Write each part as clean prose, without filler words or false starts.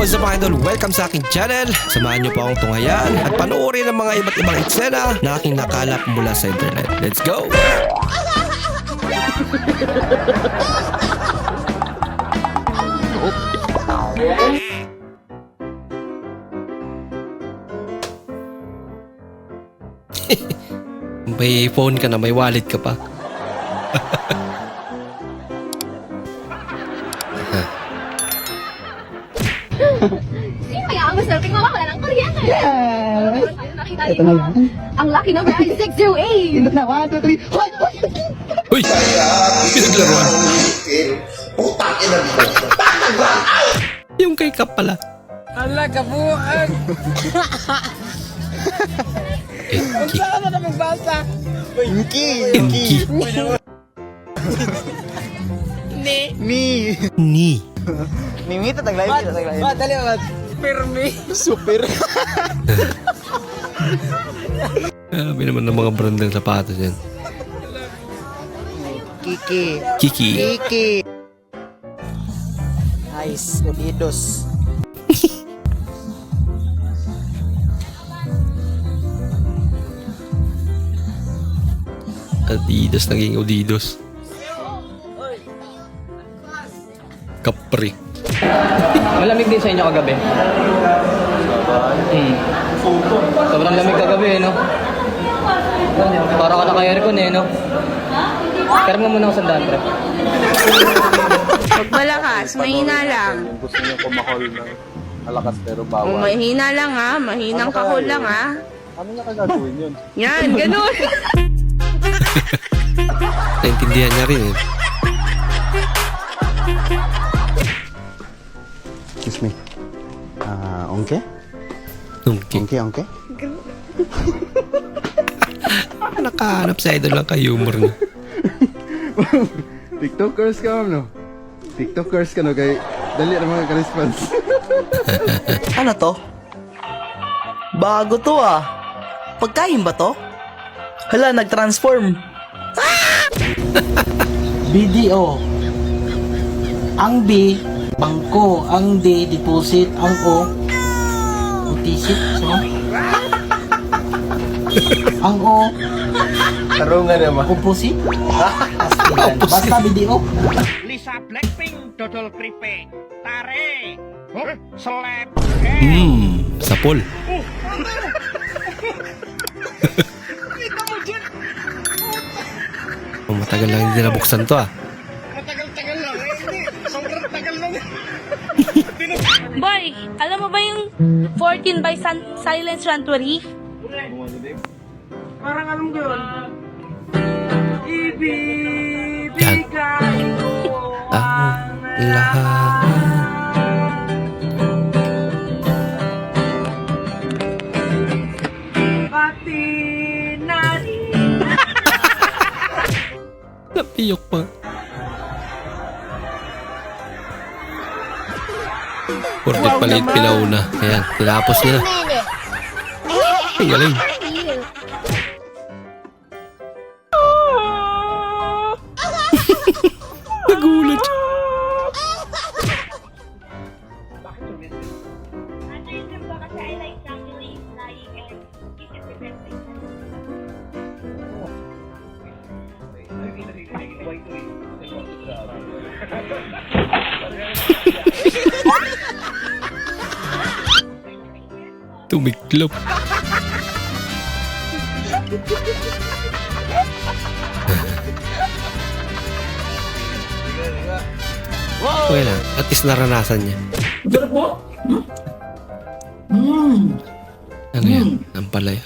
what's up mga idol? Welcome sa aking channel. Samahan niyo po akong tunghayan at panoorin ang mga iba't ibang eksena na aking nakalap mula sa internet. Let's go! May phone ka na, may wallet ka pa. Sino kaya ang masaraping mawawala ng kuryente? Yes! Nakita Ito na lang. Ang lucky number ay 608. Indot na, 1, 2, 3. Hoy! Hoy! Uy! Pinaglaruan. Putang ina mo. Yung kay Kap pala. Ala, kabuan! Kung saan na magbasa? Inki! Inki. Ni! Ni. Mimi, tataglayin. Dali, mat. Permi. Super! Grabe naman ng mga brandang sapatos yan. Kiki! Kiki. Kiki! Nice, Unidos. Adidas naging Odidos. Capri. Malamig din sa inyo kagabi. Sobrang lamig kagabi, no? Para ka naka-aircon, no? Pero mo muna ako sandaan, pre. Huwag malakas, mahina lang. Gusto niyo kumakol ng malakas pero O, bawal. mahina lang ha, mahinang kahol lang ha. Ano niya kagagawin yun? Yan, ganun. Naintindihan niya rin eh. Excuse me. Ongke? Nungki. Ongke? Nakahanap sa idol lang ka-humor niya. TikTokers ka, no? TikTokers ka, no? Kay dali na mga ka-response. Ano to? Bago to ah. Pagkain ba to? Hala, nag-transform. BDO. Ang B, bangko. Ang D, deposit. Ang O, utisit. So, ang O, Tarungan naman. composite. Basta BDO. Lisa Blackpink, Dodol Kripe, Tare, Slap, Sapol. Oh, matagal lang hindi nabuksan to ah. Matagal-tagal lang. Hindi, sobrang tagal lang. Boy, alam mo ba yung 14 by Silence Sanctuary? Parang alam ko yun. Yan. Ang lahat. Pati na rin. Napiyok pa. Porket palit pilauna. Ayan, tinapos niya. Ay, galing. Nagulat siya. Tumiklop. Okay lang, at least naranasan niya. Ano yan? Ang palaya.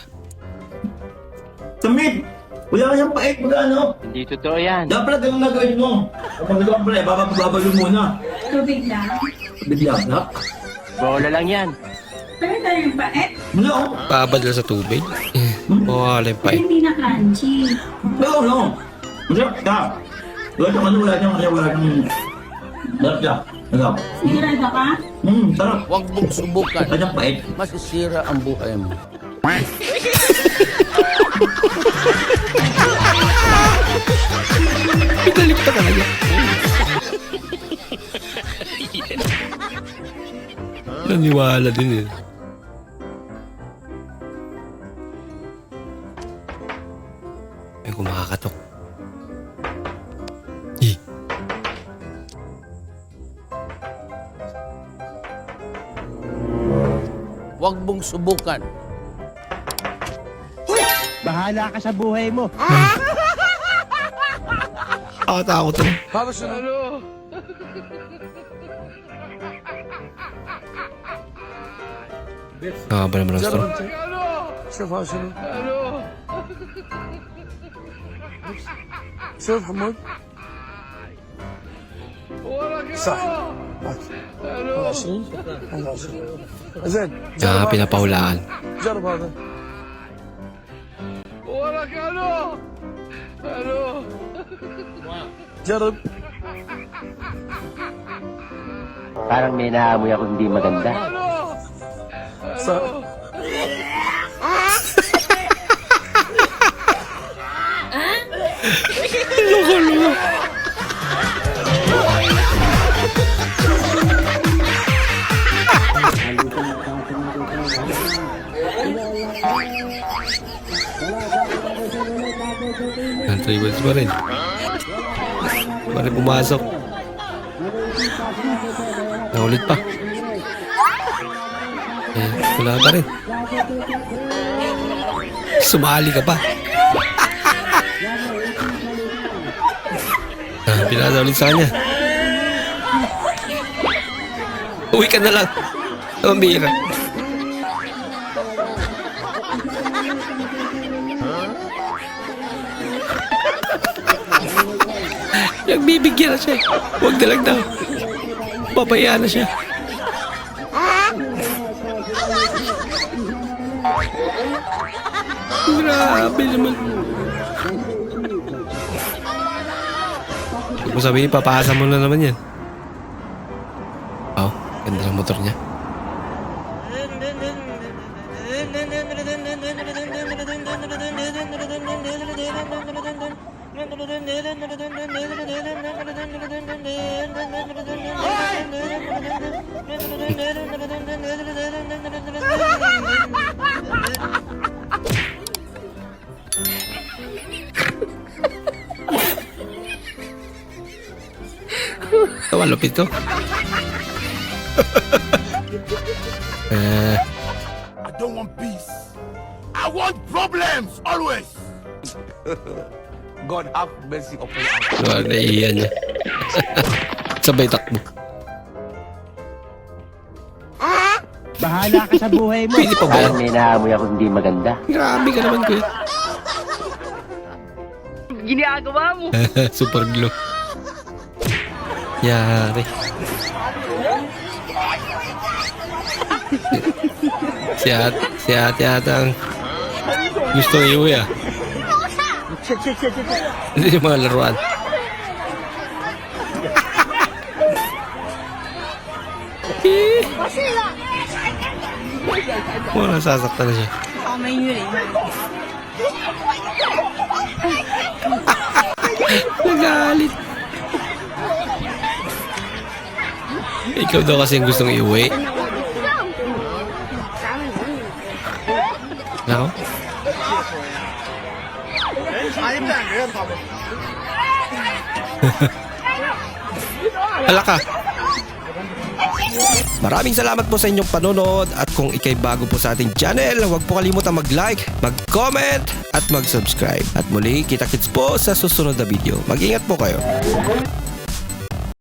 Tamid! Wala kayang pait mo ano? Hindi totoo yan. Dapat pala ganun na gawin mo. Kapag nagawa pala, babalo muna. Tubig lang. Bigla na. Bola lang yan. Pero tayo yung pait. Wala ako. Babad lang sa tubig. Mawala yung pait. Hindi na crunchy. Wala ako. Wala ka. Wala kang ano, wala kang wala kang... Sarap siya. Sarap. Sigurado ka? Sarap. Huwag mong subukan. Wala kang pait. Masisira ang buhay mo. Galit pa talaga. Naniwala din eh. Ay, kung makakatok. Eh. Huwag mong subukan. Bahala ka sa buhay mo. Nakatakot na. Nakaba naman ang straw. Kaya pinapahulaan. Parang may naamoy ako hindi maganda. Tribals pa rin. Pa rin pumasok. Naulit pa. Eh, wala pa rin. Sumali ka pa. Pinasa ulit sa kanya. Uwi ka na lang. Mambira. Nagbibigyan na siya. Huwag na lang daw. Pabayaan na siya. Grabe naman. Huwag mo sabihin, papasa mo na naman yan. Oh, ganda ng motor niya. Tawa, lupit ko. I don't want peace. I want problems always. God have mercy upon us. Diba, naiiyan niya. Sabay takbo. Bahala ka sa buhay mo. Pili pa ba yan? May naamoy ako hindi maganda. Grabe ka naman, kuya. Ginagawa mo. Super glue. Yari. Si ate yata ang gusto iuwi ah. Hindi yung mga laruan. Wala, sasaktan na siya. Nagalit. Ikaw daw kasi ang gustong iuwi. Nako? Hala ka. Maraming salamat po sa inyong panonood at kung ikay bago po sa ating channel, huwag po kalimutan mag-like, mag-comment at mag-subscribe. At muli, kita-kits po sa susunod na video. Mag-ingat po kayo.